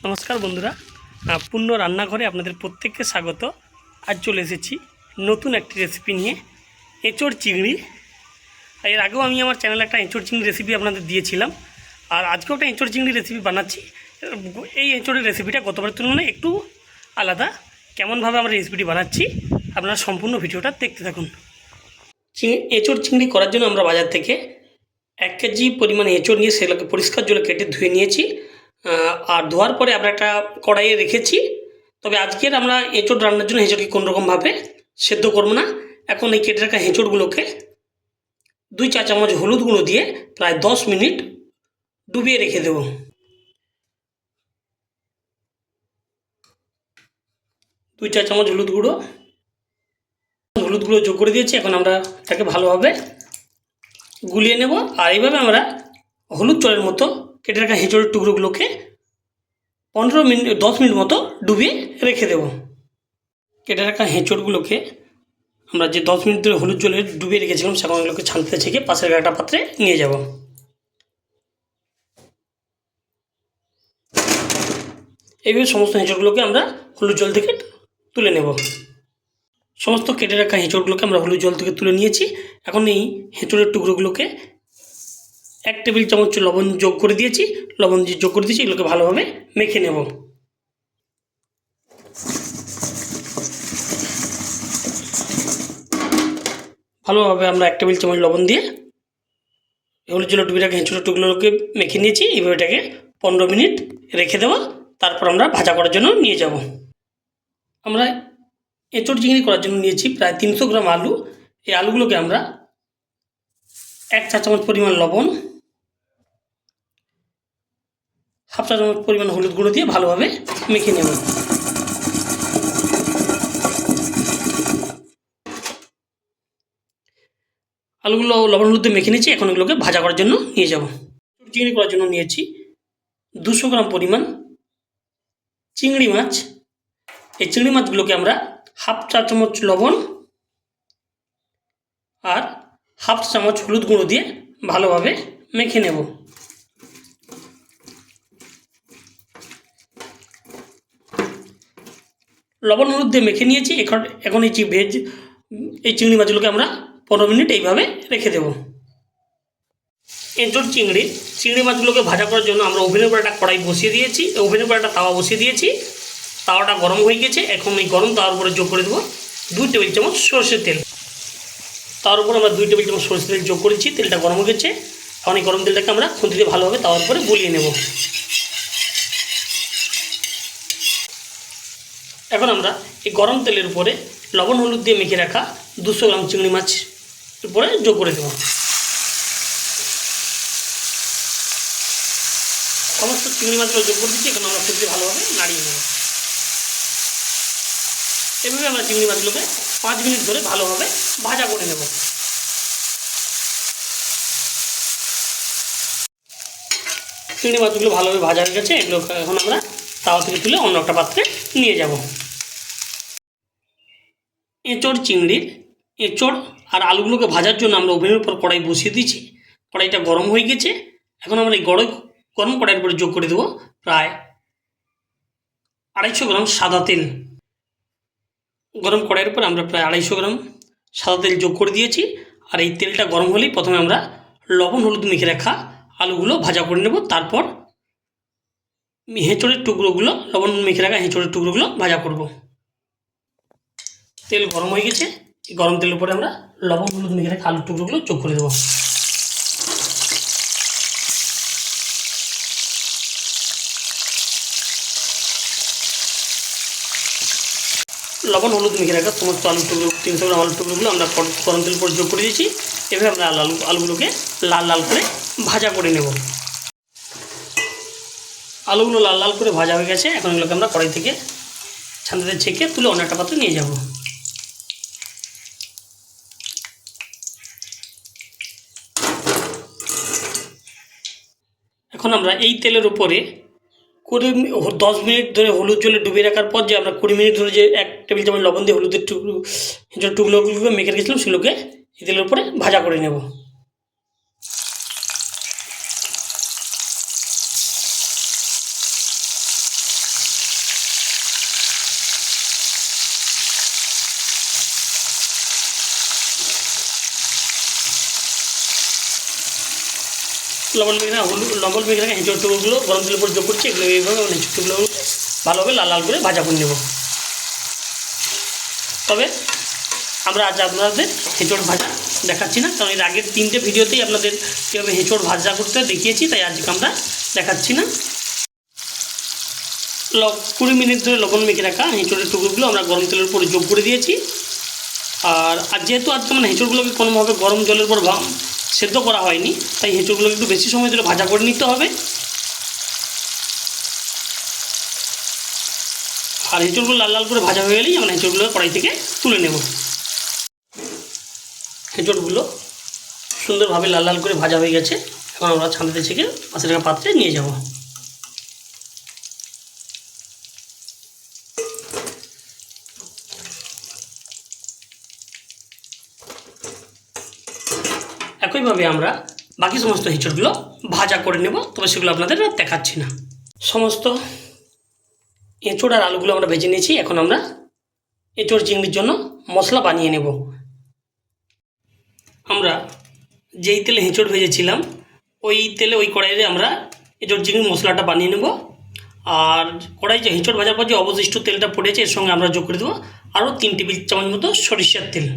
নমস্কার বন্ধুরা, পূর্ণ রান্নাঘরে আপনাদের প্রত্যেককে স্বাগত। আজ চলে এসেছি নতুন একটি রেসিপি নিয়ে, এঁচোড় চিংড়ি। এর আগেও আমি আমার চ্যানেলে একটা এঁচোড় চিংড়ি রেসিপি আপনাদের দিয়েছিলাম, আর আজকেও একটা এঁচোড় চিংড়ি রেসিপি বানাচ্ছি। এই এঁচোড়ের রেসিপিটা গতবারের তুলনায় একটু আলাদা। কেমনভাবে আমরা রেসিপিটি বানাচ্ছি আপনারা সম্পূর্ণ ভিডিওটা দেখতে থাকুন। এঁচোড় চিংড়ি করার জন্য আমরা বাজার থেকে 1 কেজি পরিমাণ এঁচোড় নিয়ে সেগুলোকে পরিষ্কার জলে কেটে ধুয়ে নিয়েছি। আর ধোয়ার পরে আমরা একটা কড়াইয়ে রেখেছি। তবে আজকের আমরা এঁচোড় রান্নার জন্য এঁচোড়কে কোনোরকমভাবে সেদ্ধ করব না। এখন এই কেটে রাখা এঁচোড়গুলোকে 2 চা চামচ হলুদ গুঁড়ো দিয়ে প্রায় 10 মিনিট ডুবিয়ে রেখে দেব। দুই চা চামচ হলুদ গুঁড়ো যোগ করে দিয়েছি। এখন আমরা এটাকে ভালোভাবে গুলিয়ে নেব। আর এইভাবে আমরা হলুদ জলের মতো কেটে রাখা এঁচোড়ের টুকরোগুলোকে 10 মিনিট মতো ডুবিয়ে রেখে দেব। কেটে রাখা এঁচোড়গুলোকে আমরা যে 10 মিনিট ধরে হলুদ জলে ডুবিয়ে রেখেছিলাম সেগুলোকে ছাঁকতে ছেঁকে পাশের একটা পাত্রে নিয়ে যাব। এইভাবে সমস্ত এঁচোড়গুলোকে আমরা হলুদ জল থেকে তুলে নেব। সমস্ত কেটে রাখা এঁচোড়গুলোকে আমরা হলুদ জল থেকে তুলে নিয়েছি। এখন এই এঁচোড়ের টুকরোগুলোকে 1 টেবিল চামচ লবণ যোগ করে দিয়েছি। এগুলোকে ভালোভাবে মেখে নেব। ভালোভাবে আমরা 1 টেবিল চামচ লবণ দিয়ে হলুদ জলে ডুবিয়ে রাখা এঁচোড়ের টুকরোগুলোকে মেখে নিয়েছি। এইভাবে এটাকে 15 মিনিট রেখে দেবো। তারপর আমরা ভাজা করার জন্য নিয়ে যাব। আমরা এঁচোড় চিংড়ি করার জন্য নিয়েছি প্রায় 300 গ্রাম আলু। এই আলুগুলোকে আমরা 1 চা চামচ পরিমাণ লবণ, 1/2 চা চামচ পরিমাণ হলুদ গুঁড়ো দিয়ে ভালোভাবে মেখে নেব। আলুগুলো লবণ হলুদ দিয়ে মেখে নিয়েছি। এখন এগুলোকে ভাজা করার জন্য নিয়ে যাব। চিংড়ি করার জন্য নিয়েছি 200 গ্রাম পরিমাণ চিংড়ি মাছ। এই চিংড়ি মাছগুলোকে আমরা 1/2 চা চামচ লবণ আর 1/2 চা চামচ হলুদ গুঁড়ো দিয়ে ভালোভাবে মেখে নেব। লবণ হলুদ দিয়ে মেখে নিয়েছি। এখন এই চিংড়ি মাছগুলোকে আমরা 15 মিনিট এইভাবে রেখে দেব। এঁচোড় চিংড়ি মাছগুলোকে ভাজা করার জন্য আমরা ওভেনের উপর একটা কড়াই বসিয়ে দিয়েছি। ওভেনের উপর একটা তাওয়া বসিয়ে দিয়েছি। তাওয়াটা গরম হয়ে গেছে। এখন এই গরম তাওয়ার উপরে যোগ করে দেবো 2 টেবিল চামচ সরষের তেল। তার উপর আমরা 2 টেবিল চামচ সরষের তেল যোগ করেছি। তেলটা গরম হয়ে গেছে। এখন এই গরম তেলটাকে আমরা খুন্তি দিয়ে ভালোভাবে তাওয়ার উপরে বুলিয়ে নেব। এখন আমরা এই গরম তেলের উপরে লবণ হলুদ দিয়ে মেখে রাখা 200 গ্রাম চিংড়ি মাছ উপরে যোগ করে দেব। সমস্ত চিংড়ি মাছগুলো যোগ করে দিচ্ছি। এখন আমরা খুন্তি ভালোভাবে নাড়িয়ে নেব। এভাবে আমরা চিংড়ি মাছগুলোকে 5 মিনিট ধরে ভালোভাবে ভাজা করে নেব। চিংড়ি মাছগুলো ভালোভাবে ভাজা হয়ে গেছে। এগুলো এখন আমরা তাওয়া থেকে তুলে অন্য একটা পাত্রে নিয়ে যাব। এঁচোড় আর আলুগুলোকে ভাজার জন্য আমরা ওভেনের উপর কড়াই বসিয়ে দিয়েছি। কড়াইটা গরম হয়ে গেছে। এখন আমরা এই গরম কড়াইয়ের উপরে যোগ করে দেবো প্রায় 250 গ্রাম সাদা তেল। গরম কড়াইয়ের উপর আমরা প্রায় 250 গ্রাম সাদা তেল যোগ করে দিয়েছি। আর এই তেলটা গরম হলেই প্রথমে আমরা লবণ হলুদ মেখে রাখা আলুগুলো ভাজা করে নেব। তারপর লবণ মেখে রাখা এঁচোড়ের টুকরোগুলো ভাজা করব। তেল গরম হয়ে গেছে। এই গরম তেলের উপরে আমরা লবণ হলুদ মেখে রাখা আলুর টুকরোগুলো যোগ করে দেবো। লবণ হলুদ মেখে রাখা সমস্ত আলুর টুকরো 300 গ্রাম আলুর টুকরোগুলো আমরা গরম তেল উপর যোগ করে দিয়েছি। এভাবে আমরা আলুগুলোকে লাল লাল করে ভাজা করে নেব। আলুগুলো লাল লাল করে ভাজা হয়ে গেছে। এখন এগুলোকে আমরা কড়াই থেকে ছাঁকনিতে ছেঁকে তুলে অন্য একটা পাত্রে নিয়ে যাব। এখন আমরা এই তেলের উপরে 10 মিনিট ধরে হলুদ জলে ডুবিয়ে রাখার পর যে আমরা 20 মিনিট ধরে যে 1 টেবিল চামচ লবণ দিয়ে হলুদের টুকরোগুলোকে মেখে রেখেছিলাম সেগুলোকে এই তেলের উপরে ভাজা করে নেব। লবণ মেখে হলুদ লবণ মেখে রাখা এঁচোড় টুকরোগুলো গরম তেলের উপর যোগ করছি। এগুলো এইভাবে এঁচোড় টুকরোগুলো ভালোভাবে লাল লাল করে ভাজা করে নেব। তবে আমরা আজ আপনাদের এঁচোড় ভাজা দেখাচ্ছি না, কারণ এর আগের 3টে ভিডিওতেই আপনাদের কীভাবে এঁচোড় ভাজা করতে দেখিয়েছি, তাই আজকে আমরা দেখাচ্ছি না। 20 মিনিট ধরে লবণ মেখে রাখা এঁচোড়ের টুকরোগুলো আমরা গরম তেলের উপরে যোগ করে দিয়েছি। আর যেহেতু আজকে মানে এঁচোড়গুলোকে কোনোভাবে গরম জলের উপর সেদ্ধ করা হয়নি, তাই এঁচোড়গুলোকে একটু বেশি সময় ধরে ভাজা করে নিতে হবে। আর এঁচোড়গুলো লাল লাল করে ভাজা হয়ে গেলেই আমরা এঁচোড়গুলো কড়াই থেকে তুলে নেব। এঁচোড়গুলো সুন্দরভাবে লাল লাল করে ভাজা হয়ে গেছে। এখন আমরা ছাঁকতে ছেঁকে পাশে রাখা পাত্রে নিয়ে যাব। একইভাবে আমরা বাকি সমস্ত এঁচোড়গুলো ভাজা করে নেব, তবে সেগুলো আপনাদের দেখাচ্ছি না। সমস্ত এঁচোড় আর আলুগুলো আমরা ভেজে নিয়েছি। এখন আমরা এঁচোড় চিংড়ির জন্য মশলা বানিয়ে নেব। আমরা যেই তেলে এঁচোড় ভেজেছিলাম ওই তেলে ওই কড়াইয়ে আমরা এঁচোড় চিংড়ির মশলাটা বানিয়ে নেব। আর কড়াই যে এঁচোড় ভাজার পর যে অবশিষ্ট তেলটা পড়েছে এর সঙ্গে আমরা যোগ করে দেবো আরও 3 টেবিল চামচ মতো সরিষার তেল।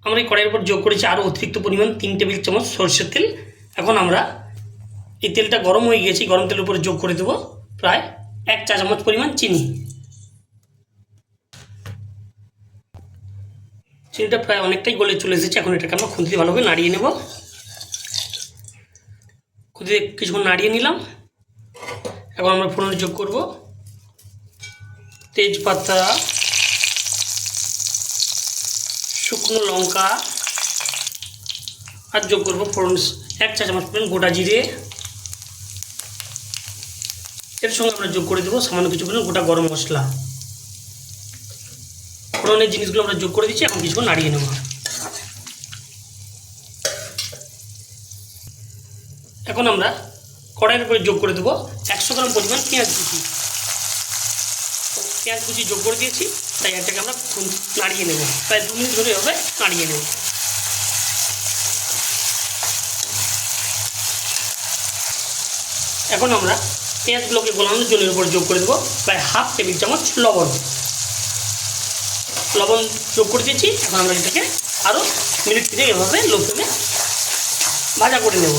আমরা এই কড়াইয়ের উপর যোগ করেছি আরও অতিরিক্ত পরিমাণ 3 টেবিল চামচ সরষের তেল। এখন আমরা এই তেলটা গরম হয়ে গিয়েছে, গরম তেলের উপরে যোগ করে দেবো প্রায় 1 চা চামচ পরিমাণ চিনি। চিনিটা প্রায় অনেকটাই গলে চলে এসেছে। এখন এটাকে আমরা খুন্তি ভালোভাবে নাড়িয়ে নেব। খুন্তি কিছুক্ষণ নাড়িয়ে নিলাম। এখন আমরা ফোড়নে যোগ করব তেজপাতা, শুকনো লঙ্কা, আর যোগ করবো ফোড়ন 1 চা চামচ পরিমাণ গোটা জিরে। এর সঙ্গে আমরা যোগ করে দেবো সামান্য কিছু পরিমাণ গোটা গরম মশলা। ফোড়নের জিনিসগুলো আমরা যোগ করে দিচ্ছি। এখন কিছুক্ষণ নাড়িয়ে নেব। এখন আমরা কড়াইয়ের উপরে যোগ করে দেবো 100 গ্রাম পরিমাণ পেঁয়াজ কুচি। পেঁয়াজ কুচি যোগ করে দিয়েছি, তাই এটাকে আমরা নাড়িয়ে নেব। প্রায় 2 মিনিট ধরে এভাবে নাড়িয়ে নেব। এখন আমরা পেঁয়াজগুলোকে গলানো জলের উপর যোগ করে দেবো প্রায় 1/2 টেবিল চামচ লবণ যোগ করে দিয়েছি। এখন আমরা এটাকে আরও মিনিট থেকে এভাবে লো ফ্লেমে ভাজা করে নেব।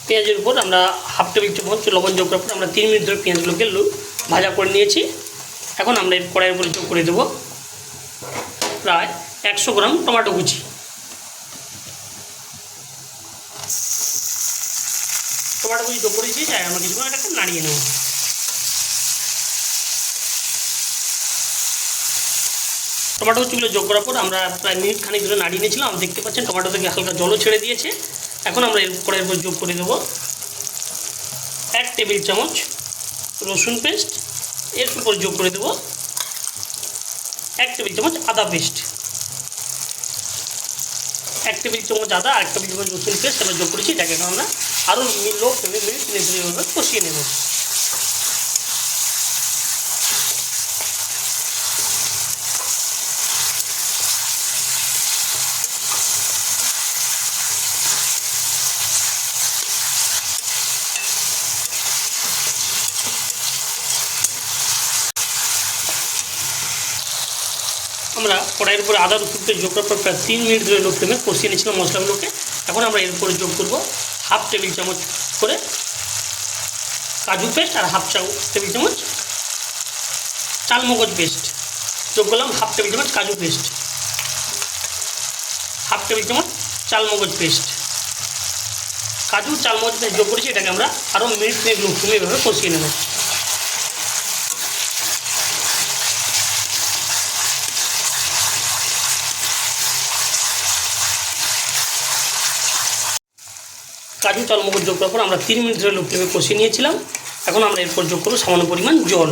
পেঁয়াজের উপর আমরা 1/2 টেবিল চামচ লবণ যোগ করার পর আমরা 3 মিনিট ধরে পেঁয়াজগুলোকে ভাজা করে নিয়েছি। এখন আমরা এই কড়াইয়ের উপরে যোগ করে দেবো প্রায় 100 গ্রাম টমেটো কুচি। টমেটো কুচি যোগ করেছি, তাই আমরা কিছুক্ষণ এটাকে নাড়িয়ে নেব। টমেটো কুচিগুলো যোগ করার পর আমরা প্রায় মিনিট খানিক ধরে নাড়িয়ে নিয়েছিলাম। দেখতে পাচ্ছেন টমেটো থেকে হালকা জলও ছেড়ে দিয়েছে। এখন আমরা এর কড়াইয়ের উপর যোগ করে দেবো 1 টেবিল চামচ রসুন পেস্ট। এর উপর যোগ করে দেবো 1 টেবিল চামচ আদা পেস্ট। 1 টেবিল চামচ আদা আর 1 টেবিল চামচ রসুন পেস্ট আমরা যোগ করেছি। এটাকে আমরা আরও লো ফ্লেমে মিনিট কষিয়ে নেব। আমরা কড়াইয়ের উপরে আদা রসুন পেস্ট যোগ করার পর প্রায় 3 মিনিট ধরে লো ফ্লেমে কষিয়ে নিয়েছিলাম মশলাগুলোকে। এখন আমরা এর উপরে যোগ করব 1/2 টেবিল চামচ করে কাজু পেস্ট আর 1/2 টেবিল চামচ চালমগজ পেস্ট যোগ করলাম। 1/2 টেবিল চামচ কাজু পেস্ট, 1/2 টেবিল চামচ চালমগজ পেস্ট, কাজু চালমগজ পেস্ট যোগ করেছি। এটাকে আমরা আরও মিনিট লো ফ্লেমে এভাবে কষিয়ে নেব। কাজু চালমগজ যোগ করার পর আমরা 3 মিনিট ধরে লো ফ্লেমে কষিয়ে নিয়েছিলাম। এখন আমরা এরপর যোগ করব সামান্য পরিমাণ জল।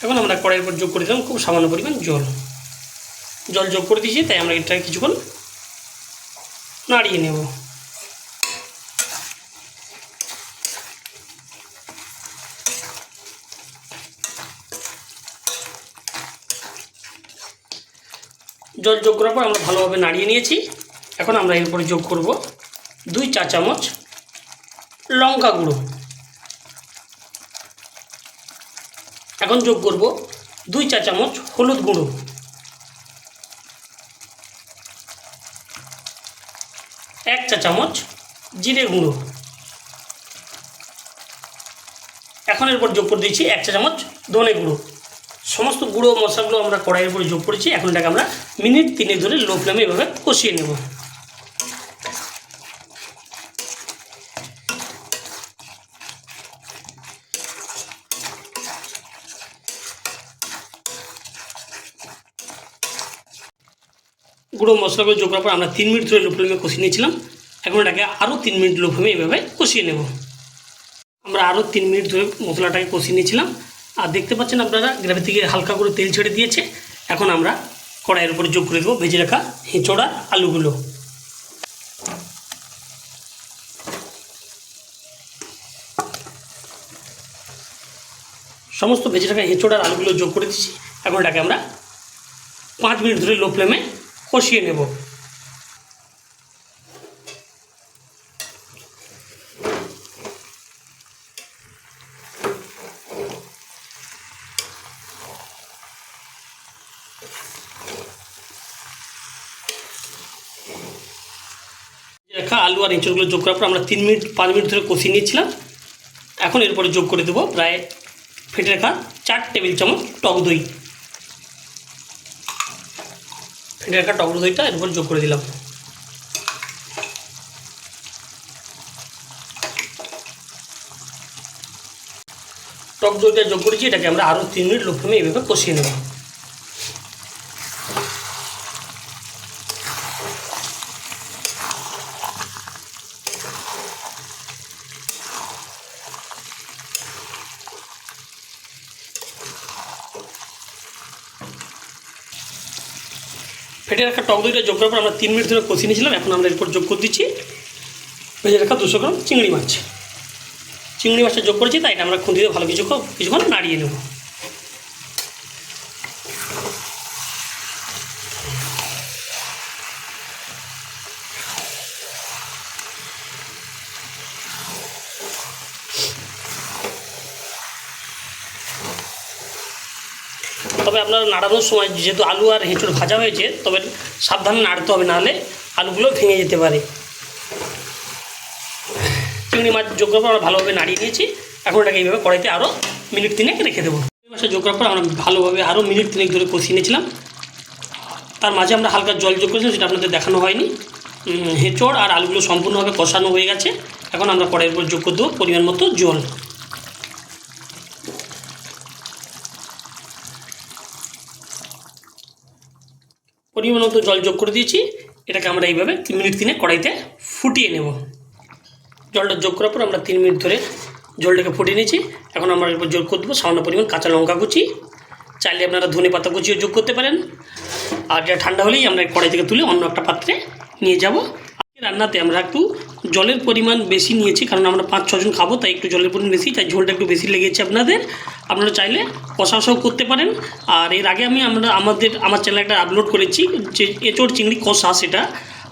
এখন আমরা কড়াইয়ের উপর যোগ করে দিলাম খুব সামান্য পরিমাণ জল যোগ করে দিয়েছি, তাই আমরা এটাকে কিছুক্ষণ নাড়িয়ে নেব। জল যোগ করার পর আমরা ভালোভাবে নাড়িয়ে নিয়েছি। এখন আমরা এরপরে যোগ করব 2 চা চামচ লঙ্কা গুঁড়ো। এখন যোগ করব 2 চা চামচ হলুদ গুঁড়ো, 1 চা চামচ জিরে গুঁড়ো। এখন এরপর যোগ করে দিয়েছি 1 চা চামচ ধনে গুঁড়ো। সমস্ত গুঁড়ো মশলাগুলো আমরা কড়াইয়ের উপরে যোগ করেছি। এখন এটাকে আমরা মিনিট 3 ধরে লো ফ্লেমে এভাবে কষিয়ে নেব। গুঁড়ো মশলাগুলো যোগ করার পর আমরা 3 মিনিট ধরে লো ফ্লেমে কষিয়ে নিয়েছিলাম। এখন এটাকে আরও 3 মিনিট লো ফ্লেমে এভাবে কষিয়ে নেব। আমরা আরও 3 মিনিট ধরে মশলাটাকে কষিয়ে নিয়েছিলাম। আর দেখতে পাচ্ছেন আপনারা গ্রেভি থেকে হালকা করে তেল ছেড়ে দিয়েছে। এখন আমরা কড়াইয়ের উপরে যোগ করে দেবো ভেজে রাখা এঁচোড় আর আলুগুলো। সমস্ত ভেজে রাখা এঁচোড় আর আলুগুলো যোগ করে দিচ্ছি। এখন এটাকে আমরা 5 মিনিট ধরে লো ফ্লেমে কষিয়ে নেব। রাখা আলু আর এঁচড়গুলো যোগ করার পর আমরা 5 মিনিট ধরে কষিয়ে নিয়েছিলাম। এখন এরপরে যোগ করে দেবো প্রায় ফেটে রাখা 4 টেবিল চামচ টক দই। ফেটে রাখা টক দইটা এরপর যোগ করে দিলাম। টক দইটা যোগ করেছি, এটাকে আমরা আরও 3 মিনিট লো ফ্লেমে এইভাবে কষিয়ে নেব। ফেটে রাখা টক দইটা যোগ করার পর আমরা 3 মিনিট ধরে কষিয়ে নিয়েছিলাম। এখন আমরা এরপর যোগ করে দিচ্ছি ভেজে রাখা 200 গ্রাম চিংড়ি মাছ। চিংড়ি মাছটা যোগ করেছি, তাই এটা আমরা খুন্তিতে ভালো কিছুক্ষণ নাড়িয়ে নেব। তবে আপনারা নাড়ানোর সময় যেহেতু আলু আর এঁচোড় ভাজা হয়েছে, তবে সাবধানে নাড়তে হবে, নাহলে আলুগুলো ভেঙে যেতে পারে। চিংড়ি মাছ যোগ করার পর আমরা ভালোভাবে নাড়িয়ে নিয়েছি। এখন এটাকে এইভাবে কড়াইতে আরও মিনিট 3 রেখে দেবো। চিংড়ি মাছটা যোগ করার পর আমরা ভালোভাবে আরও মিনিট 3 ধরে কষিয়ে নিয়েছিলাম। তার মাঝে আমরা হালকা জল যোগ করেছিলাম, সেটা আপনাদের দেখানো হয়নি। এঁচোড় আর আলুগুলো সম্পূর্ণভাবে কষানো হয়ে গেছে। এখন আমরা কড়াইয়ের উপর যোগ করে দেবো পরিমাণ মতো জল। পরিমাণ মতো জল যোগ করে দিয়েছি। এটাকে আমরা এইভাবে মিনিট 3 কড়াইতে ফুটিয়ে নেব। জলটা যোগ করার পর আমরা 3 মিনিট ধরে জলটাকে ফুটিয়ে নিয়েছি। এখন আমরা এরপর যোগ করে দেবো সামান্য পরিমাণ কাঁচা লঙ্কা কুচি। চাইলে আপনারা ধনে পাতা কুচিও যোগ করতে পারেন। আর যা ঠান্ডা হলেই আমরা কড়াই থেকে তুলে অন্য একটা পাত্রে নিয়ে যাব। রান্নাতে আমরা একটু জলের পরিমাণ বেশি নিয়েছি, কারণ আমরা 5-6 জন খাবো, তাই একটু জলের পরিমাণ বেশি, তাই ঝোলটা একটু বেশি লেগেছে আপনারা চাইলে কষাও করতে পারেন। আর এর আগে আমার চ্যানেলে একটা আপলোড করেছি যে এঁচোড় চিংড়ি কষা, সেটা।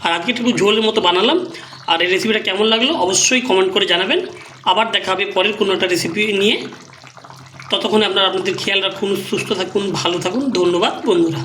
আর আজকে একটু ঝোলের মতো বানালাম। আর এই রেসিপিটা কেমন লাগলো অবশ্যই কমেন্ট করে জানাবেন। আবার দেখা হবে পরের কোনো একটা রেসিপি নিয়ে। ততক্ষণে আপনাদের খেয়াল রাখুন, সুস্থ থাকুন, ভালো থাকুন। ধন্যবাদ বন্ধুরা।